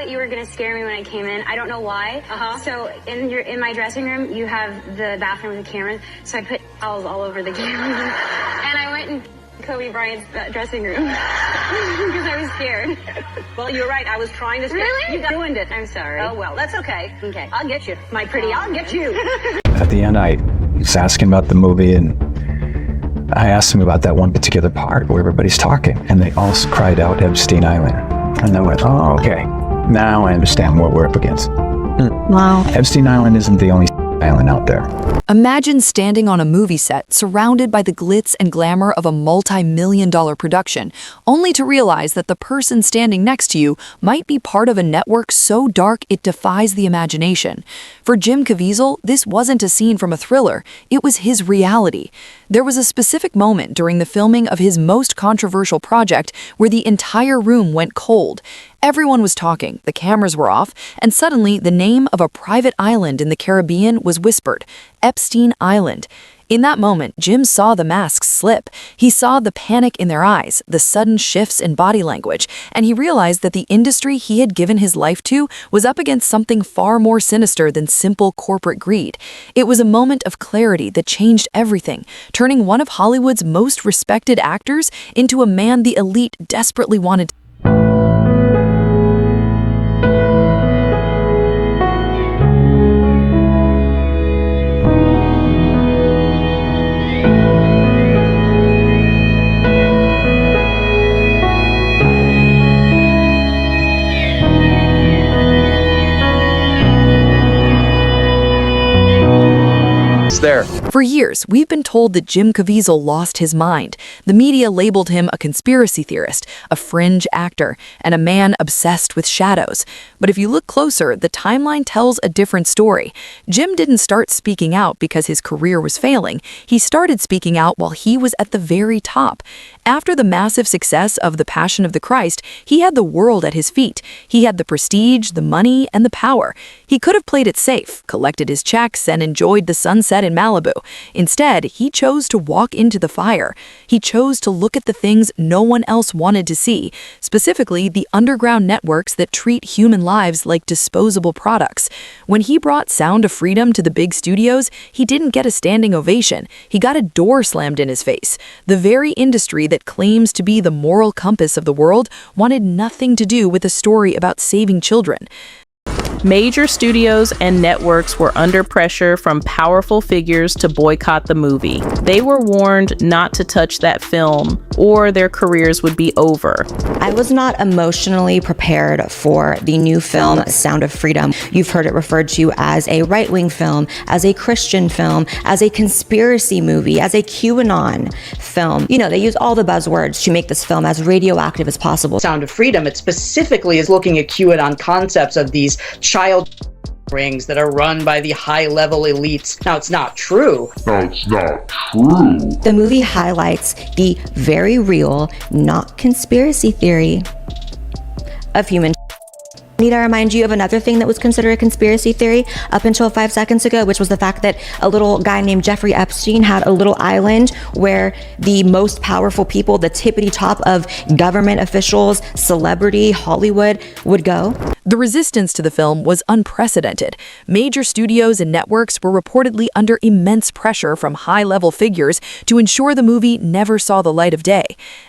that you were gonna scare me when I came in. I don't know why. So in my dressing room, you have the bathroom with the cameras. So I put towels all over the cameras, and I went in Kobe Bryant's dressing room because I was scared. Well, you're right. I was trying to scare Really? you. Ruined it. I'm sorry. Oh well, that's okay. Okay. I'll get you, my pretty. I'll get you. At the end, I was asking about the movie, and I asked them about that one particular part where everybody's talking, and they all cried out Epstein Island. And I went, oh, okay. Now I understand what we're up against. Wow. Epstein Island isn't the only island out there. Imagine standing on a movie set surrounded by the glitz and glamour of a multi-million-dollar production, only to realize that the person standing next to you might be part of a network so dark it defies the imagination. For Jim Caviezel, this wasn't a scene from a thriller, it was his reality. There was a specific moment during the filming of his most controversial project where the entire room went cold. Everyone was talking, the cameras were off, and suddenly the name of a private island in the Caribbean was whispered, Epstein Island. In that moment, Jim saw the masks slip. He saw the panic in their eyes, the sudden shifts in body language, and he realized that the industry he had given his life to was up against something far more sinister than simple corporate greed. It was a moment of clarity that changed everything, turning one of Hollywood's most respected actors into a man the elite desperately wanted to. There. For years, we've been told that Jim Caviezel lost his mind. The media labeled him a conspiracy theorist, a fringe actor, and a man obsessed with shadows. But if you look closer, the timeline tells a different story. Jim didn't start speaking out because his career was failing. He started speaking out while he was at the very top. After the massive success of The Passion of the Christ, he had the world at his feet. He had the prestige, the money, and the power. He could have played it safe, collected his checks, and enjoyed the sunset in Malibu. Instead, he chose to walk into the fire. He chose to look at the things no one else wanted to see, specifically the underground networks that treat human lives like disposable products. When he brought Sound of Freedom to the big studios, he didn't get a standing ovation. He got a door slammed in his face. The very industry that claims to be the moral compass of the world wanted nothing to do with a story about saving children. Major studios and networks were under pressure from powerful figures to boycott the movie. They were warned not to touch that film or their careers would be over. I was not emotionally prepared for the new film, Sound of Freedom. You've heard it referred to as a right-wing film, as a Christian film, as a conspiracy movie, as a QAnon film. You know, they use all the buzzwords to make this film as radioactive as possible. Sound of Freedom, it specifically is looking at QAnon concepts of these child rings that are run by the high-level elites. Now, it's not true. The movie highlights the very real, not conspiracy theory of human. Need I remind you of another thing that was considered a conspiracy theory up until 5 seconds ago, which was the fact that a little guy named Jeffrey Epstein had a little island where the most powerful people, the tippity top of government officials, celebrity, Hollywood, would go. The resistance to the film was unprecedented. Major studios and networks were reportedly under immense pressure from high-level figures to ensure the movie never saw the light of day.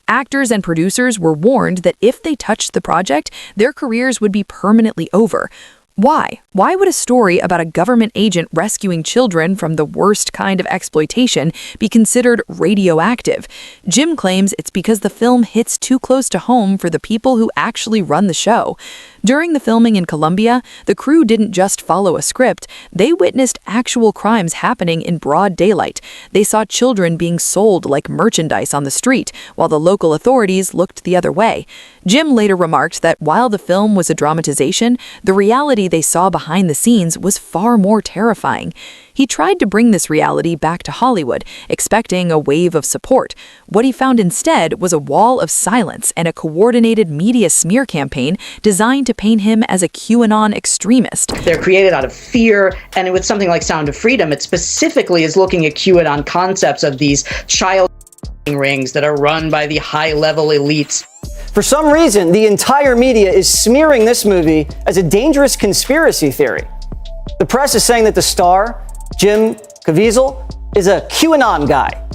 Actors and producers were warned that if they touched the project, their careers would be permanently over. Why? Why would a story about a government agent rescuing children from the worst kind of exploitation be considered radioactive? Jim claims it's because the film hits too close to home for the people who actually run the show. During the filming in Colombia, the crew didn't just follow a script, they witnessed actual crimes happening in broad daylight. They saw children being sold like merchandise on the street, while the local authorities looked the other way. Jim later remarked that while the film was a dramatization, the reality they saw behind the scenes was far more terrifying. He tried to bring this reality back to Hollywood, expecting a wave of support. What he found instead was a wall of silence and a coordinated media smear campaign designed to paint him as a QAnon extremist. They're created out of fear, and with something like Sound of Freedom, it specifically is looking at QAnon concepts of these child rings that are run by the high-level elites. For some reason, the entire media is smearing this movie as a dangerous conspiracy theory. The press is saying that the star, Jim Caviezel, is a QAnon guy.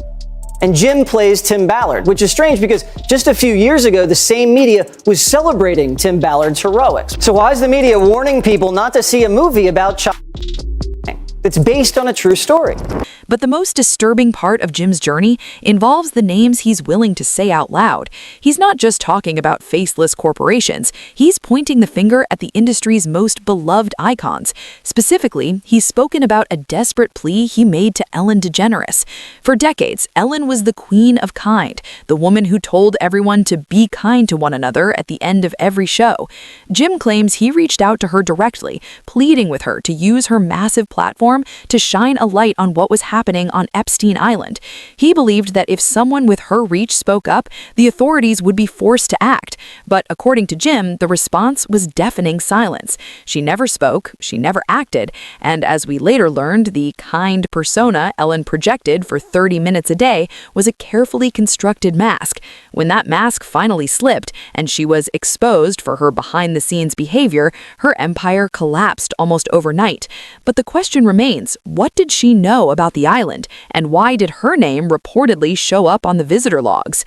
And Jim plays Tim Ballard, which is strange because just a few years ago, the same media was celebrating Tim Ballard's heroics. So why is the media warning people not to see a movie about child that's based on a true story? But the most disturbing part of Jim's journey involves the names he's willing to say out loud. He's not just talking about faceless corporations. He's pointing the finger at the industry's most beloved icons. Specifically, he's spoken about a desperate plea he made to Ellen DeGeneres. For decades, Ellen was the queen of kind, the woman who told everyone to be kind to one another at the end of every show. Jim claims he reached out to her directly, pleading with her to use her massive platform to shine a light on what was happening on Epstein Island. He believed that if someone with her reach spoke up, the authorities would be forced to act. But according to Jim, the response was deafening silence. She never spoke, she never acted, and as we later learned, the kind persona Ellen projected for 30 minutes a day was a carefully constructed mask. When that mask finally slipped and she was exposed for her behind-the-scenes behavior, her empire collapsed almost overnight. But the question remains, what did she know about the island, and why did her name reportedly show up on the visitor logs?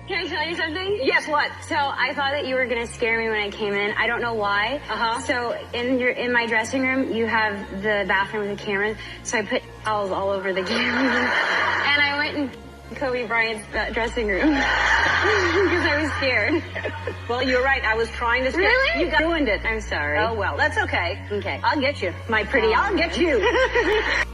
Can I tell you something? Yes, what? So I thought that you were gonna scare me when I came in. I don't know why. So in my dressing room, you have the bathroom with the cameras. So I put towels all over the cameras, and I went in Kobe Bryant's dressing room because I was scared. Well, you're right. I was trying to scare Really? you. Ruined it. I'm sorry. Oh, well, that's okay. Okay. I'll get you, my pretty. I'll get you.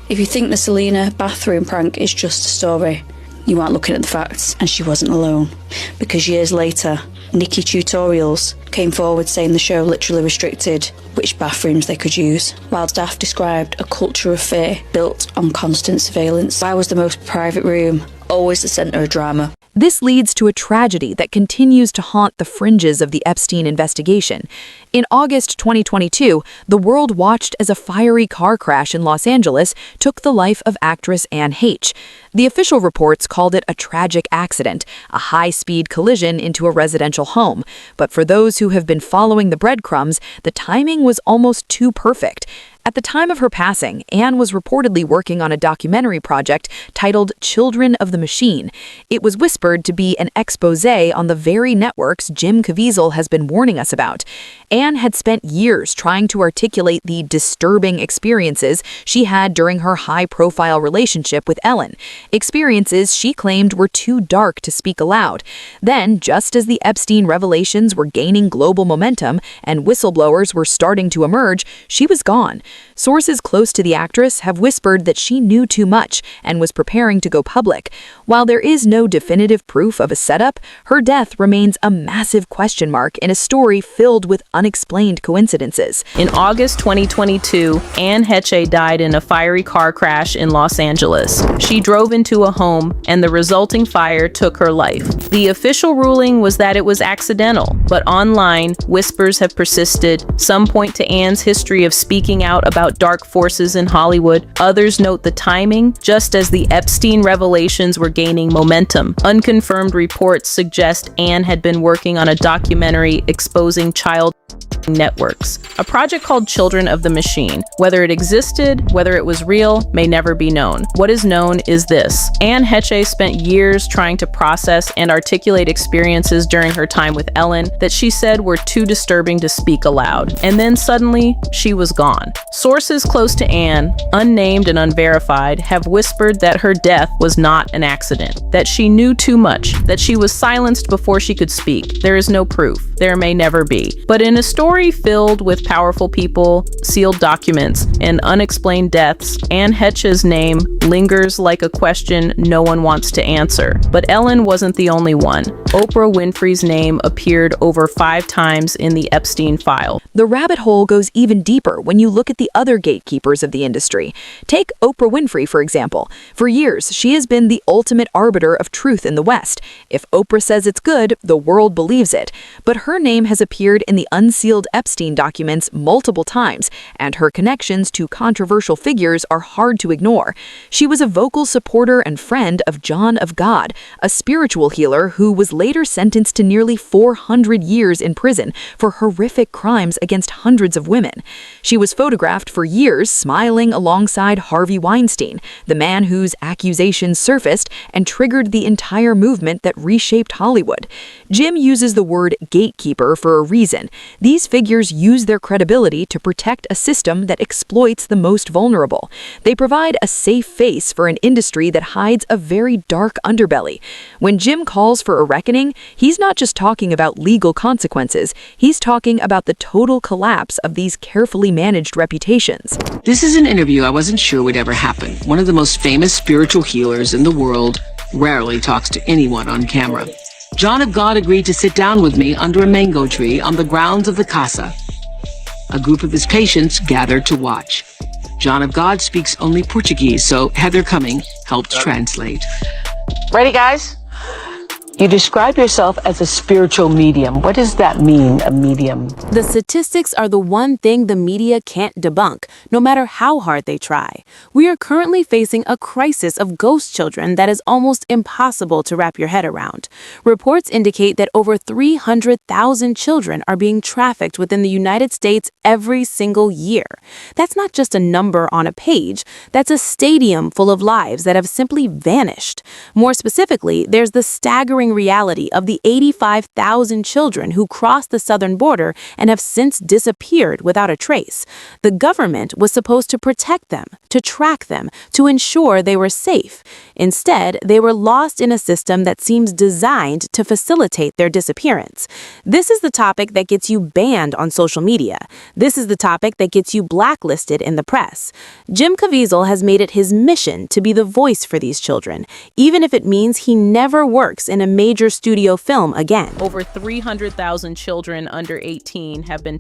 If you think the Selena bathroom prank is just a story, you aren't looking at the facts, and she wasn't alone. Because years later, Nikki Tutorials came forward saying the show literally restricted which bathrooms they could use, while staff described a culture of fear built on constant surveillance. Why was the most private room always the centre of drama? This leads to a tragedy that continues to haunt the fringes of the Epstein investigation. In August 2022, the world watched as a fiery car crash in Los Angeles took the life of actress Heche. The official reports called it a tragic accident, a high-speed collision into a residential home. But for those who have been following the breadcrumbs, the timing was almost too perfect. At the time of her passing, Anne was reportedly working on a documentary project titled Children of the Machine. It was whispered to be an exposé on the very networks Jim Caviezel has been warning us about. Anne had spent years trying to articulate the disturbing experiences she had during her high-profile relationship with Ellen, experiences she claimed were too dark to speak aloud. Then, just as the Epstein revelations were gaining global momentum and whistleblowers were starting to emerge, she was gone. Sources close to the actress have whispered that she knew too much and was preparing to go public. While there is no definitive proof of a setup, her death remains a massive question mark in a story filled with unexplained coincidences. In August 2022, Anne Heche died in a fiery car crash in Los Angeles. She drove into a home, and the resulting fire took her life. The official ruling was that it was accidental, but online, whispers have persisted. Some point to Anne's history of speaking out about dark forces in Hollywood. Others note the timing, just as the Epstein revelations were gaining momentum. Unconfirmed reports suggest Anne had been working on a documentary exposing child networks, a project called Children of the Machine. Whether it existed, whether it was real, may never be known. What is known is this: Anne Heche spent years trying to process and articulate experiences during her time with Ellen that she said were too disturbing to speak aloud. And then suddenly, she was gone. Sources close to Anne, unnamed and unverified, have whispered that her death was not an accident, that she knew too much, that she was silenced before she could speak. There is no proof. There may never be. But in a story filled with powerful people, sealed documents, and unexplained deaths, Anne Heche's name lingers like a question no one wants to answer. But Ellen wasn't the only one. Oprah Winfrey's name appeared over 5 times in the Epstein file. The rabbit hole goes even deeper when you look at the other gatekeepers of the industry. Take Oprah Winfrey, for example. For years, she has been the ultimate arbiter of truth in the West. If Oprah says it's good, the world believes it. But her name has appeared in the unseen unsealed Epstein documents multiple times, and her connections to controversial figures are hard to ignore. She was a vocal supporter and friend of John of God, a spiritual healer who was later sentenced to nearly 400 years in prison for horrific crimes against hundreds of women. She was photographed for years smiling alongside Harvey Weinstein, the man whose accusations surfaced and triggered the entire movement that reshaped Hollywood. Jim uses the word gatekeeper for a reason. These figures use their credibility to protect a system that exploits the most vulnerable. They provide a safe face for an industry that hides a very dark underbelly. When Jim calls for a reckoning, he's not just talking about legal consequences, he's talking about the total collapse of these carefully managed reputations. This is an interview I wasn't sure would ever happen. One of the most famous spiritual healers in the world rarely talks to anyone on camera. John of God agreed to sit down with me under a mango tree on the grounds of the casa. A group of his patients gathered to watch. John of God speaks only Portuguese, so Heather Cumming helped translate. Ready, guys? You describe yourself as a spiritual medium. What does that mean, a medium? The statistics are the one thing the media can't debunk, no matter how hard they try. We are currently facing a crisis of ghost children that is almost impossible to wrap your head around. Reports indicate that over 300,000 children are being trafficked within the United States every single year. That's not just a number on a page, that's a stadium full of lives that have simply vanished. More specifically, there's the staggering reality of the 85,000 children who crossed the southern border and have since disappeared without a trace. The government was supposed to protect them, to track them, to ensure they were safe. Instead, they were lost in a system that seems designed to facilitate their disappearance. This is the topic that gets you banned on social media. This is the topic that gets you blacklisted in the press. Jim Caviezel has made it his mission to be the voice for these children, even if it means he never works in a major studio film again. Over 300,000 children under 18 have been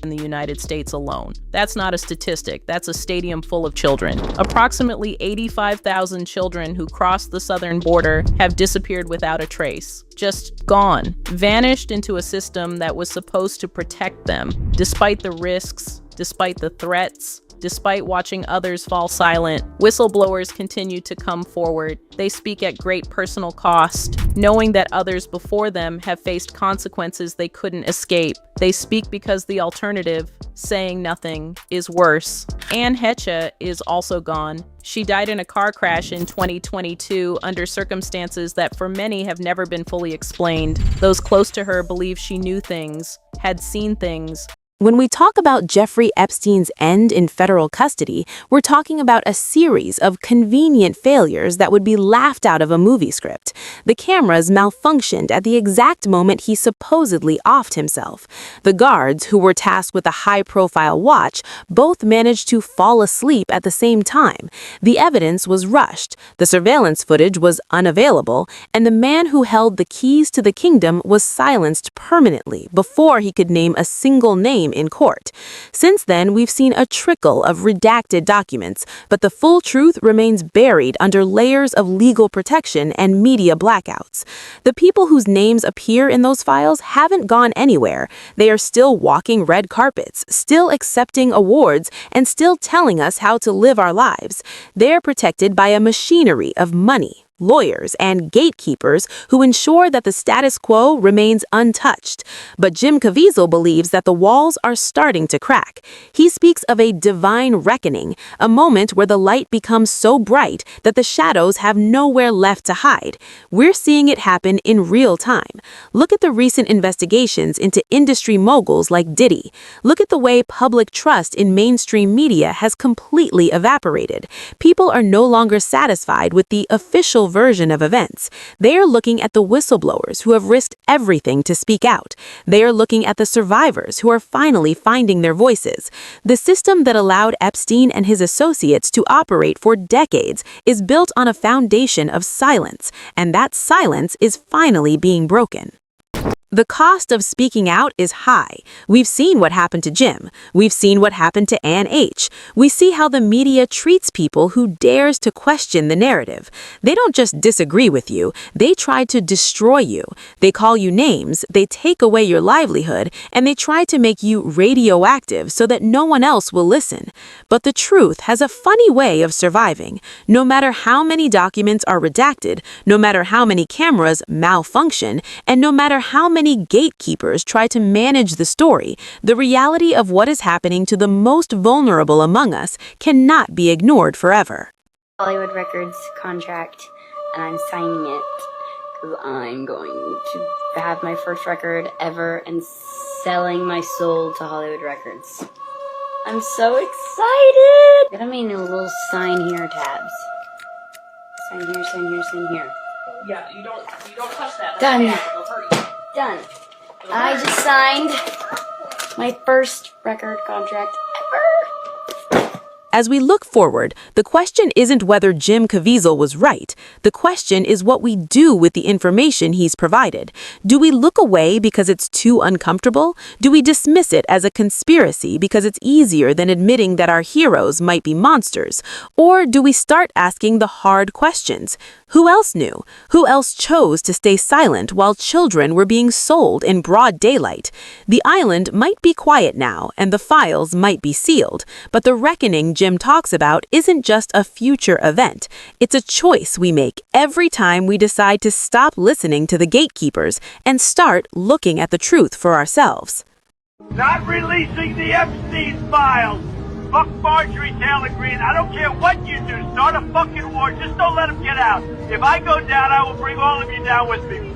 in the United States alone. That's not a statistic, that's a stadium full of children. Approximately 85,000 children who crossed the southern border have disappeared without a trace. Just gone, vanished into a system that was supposed to protect them, despite the risks, despite the threats. Despite watching others fall silent, whistleblowers continue to come forward. They speak at great personal cost, knowing that others before them have faced consequences they couldn't escape. They speak because the alternative, saying nothing, is worse. And Heche is also gone. She died in a car crash in 2022 under circumstances that for many have never been fully explained. Those close to her believe she knew things, had seen things. When we talk about Jeffrey Epstein's end in federal custody, we're talking about a series of convenient failures that would be laughed out of a movie script. The cameras malfunctioned at the exact moment he supposedly offed himself. The guards, who were tasked with a high-profile watch, both managed to fall asleep at the same time. The evidence was rushed, the surveillance footage was unavailable, and the man who held the keys to the kingdom was silenced permanently before he could name a single name in court. Since then, we've seen a trickle of redacted documents, but the full truth remains buried under layers of legal protection and media blackouts. The people whose names appear in those files haven't gone anywhere. They are still walking red carpets, still accepting awards, and still telling us how to live our lives. They're protected by a machinery of money, lawyers, and gatekeepers who ensure that the status quo remains untouched. But Jim Caviezel believes that the walls are starting to crack. He speaks of a divine reckoning, a moment where the light becomes so bright that the shadows have nowhere left to hide. We're seeing it happen in real time. Look at the recent investigations into industry moguls like Diddy. Look at the way public trust in mainstream media has completely evaporated. People are no longer satisfied with the official version of events. They are looking at the whistleblowers who have risked everything to speak out. They are looking at the survivors who are finally finding their voices. The system that allowed Epstein and his associates to operate for decades is built on a foundation of silence, and that silence is finally being broken. The cost of speaking out is high. We've seen what happened to Jim. We've seen what happened to Anne H. We see how the media treats people who dares to question the narrative. They don't just disagree with you, they try to destroy you. They call you names, they take away your livelihood, and they try to make you radioactive so that no one else will listen. But the truth has a funny way of surviving. No matter how many documents are redacted, no matter how many cameras malfunction, and no matter how many gatekeepers try to manage the story, the reality of what is happening to the most vulnerable among us cannot be ignored forever. Hollywood Records contract, and I'm signing it because I'm going to have my first record ever and selling my soul to Hollywood Records. I'm so excited! Get me a little sign here tabs. Sign here, sign here, sign here. Yeah, you don't touch that. Done. They'll hurt you. Done. I just signed my first record contract ever. As we look forward, the question isn't whether Jim Caviezel was right. The question is what we do with the information he's provided. Do we look away because it's too uncomfortable? Do we dismiss it as a conspiracy because it's easier than admitting that our heroes might be monsters? Or do we start asking the hard questions? Who else knew? Who else chose to stay silent while children were being sold in broad daylight? The island might be quiet now, and the files might be sealed, but the reckoning Jim talks about isn't just a future event. It's a choice we make every time we decide to stop listening to the gatekeepers and start looking at the truth for ourselves. Not releasing the Epstein files. Fuck Marjorie Taylor Greene. I don't care what you do. Start a fucking war. Just don't let him get out. If I go down, I will bring all of you down with me.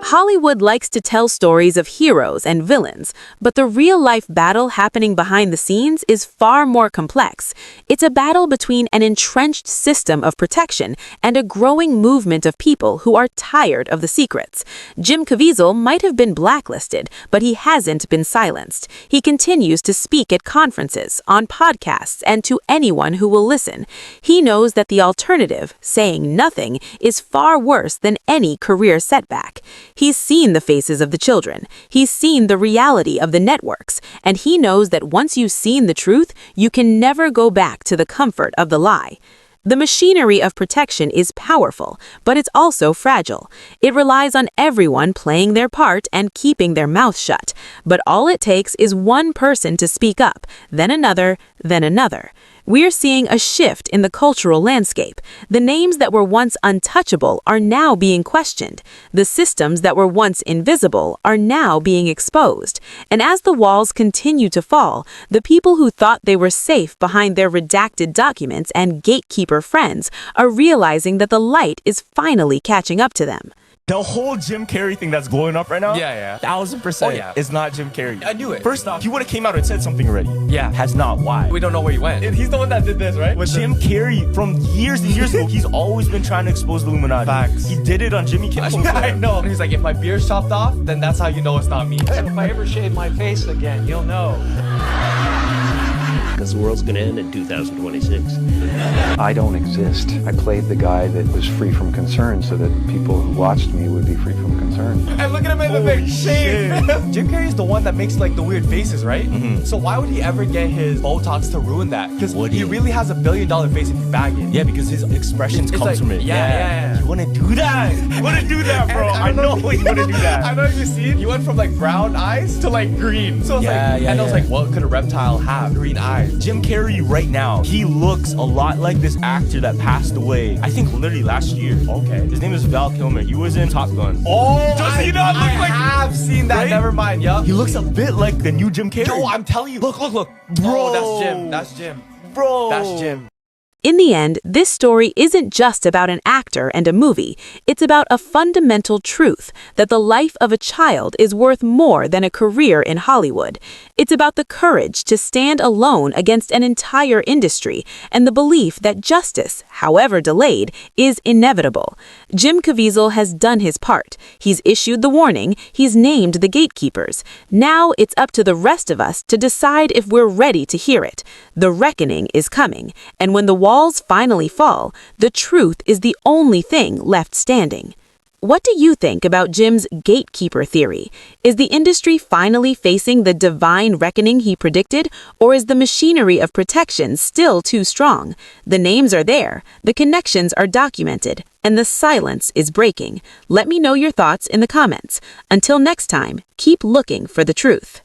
Hollywood likes to tell stories of heroes and villains, but the real-life battle happening behind the scenes is far more complex. It's a battle between an entrenched system of protection and a growing movement of people who are tired of the secrets. Jim Caviezel might have been blacklisted, but he hasn't been silenced. He continues to speak at conferences, on podcasts, and to anyone who will listen. He knows that the alternative, saying nothing, is far worse than any career setback. He's seen the faces of the children. He's seen the reality of the networks. And he knows that once you've seen the truth, you can never go back to the comfort of the lie. The machinery of protection is powerful, but it's also fragile. It relies on everyone playing their part and keeping their mouth shut. But all it takes is one person to speak up, then another, then another. We're seeing a shift in the cultural landscape. The names that were once untouchable are now being questioned. The systems that were once invisible are now being exposed. And as the walls continue to fall, the people who thought they were safe behind their redacted documents and gatekeeper friends are realizing that the light is finally catching up to them. The whole Jim Carrey thing that's blowing up right now, 1000%, Oh, yeah. it's not Jim Carrey. I knew it. First off, he would have came out and said something already. Yeah. Has not. Why? We don't know where he went. And he's the one that did this, right? Jim Carrey, from years and years ago, he's always been trying to expose the Illuminati. Facts. He did it on Jimmy Kimmel. I know. He's like, if my beard's chopped off, then that's how you know it's not me. If I ever shave my face again, you'll know. Because the world's going to end in 2026. I don't exist. I played the guy that was free from concern so that people who watched me would be free from concern. And look at him in the face. Shame. Jim Carrey's the one that makes like the weird faces, right? Mm-hmm. So why would he ever get his Botox to ruin that? Because he really has $1 billion face if you bag it. Yeah, because his expressions comes like, from it. Yeah. You wouldn't do that. You wouldn't do that, bro. I know you wouldn't do that. I know you see. You went from like brown eyes to like green. So it's I was like, what could a reptile have? Green eyes. Jim Carrey right now, he looks a lot like this actor that passed away, I think literally last year. Okay. His name is Val Kilmer. He was in Top Gun. Oh, does he not look like I've seen that. Right? Never mind. Yup. He looks a bit like the new Jim Carrey. No, I'm telling you. Look. Bro. Oh, that's Jim. That's Jim. Bro. That's Jim. In the end, this story isn't just about an actor and a movie. It's about a fundamental truth that the life of a child is worth more than a career in Hollywood. It's about the courage to stand alone against an entire industry and the belief that justice, however delayed, is inevitable. Jim Caviezel has done his part. He's issued the warning. He's named the gatekeepers. Now it's up to the rest of us to decide if we're ready to hear it. The reckoning is coming, and when the walls finally fall, the truth is the only thing left standing. what do you think about Jim's gatekeeper theory? Is the industry finally facing the divine reckoning he predicted, or is the machinery of protection still too strong? The names are there, the connections are documented, and the silence is breaking. Let me know your thoughts in the comments. Until next time, keep looking for the truth.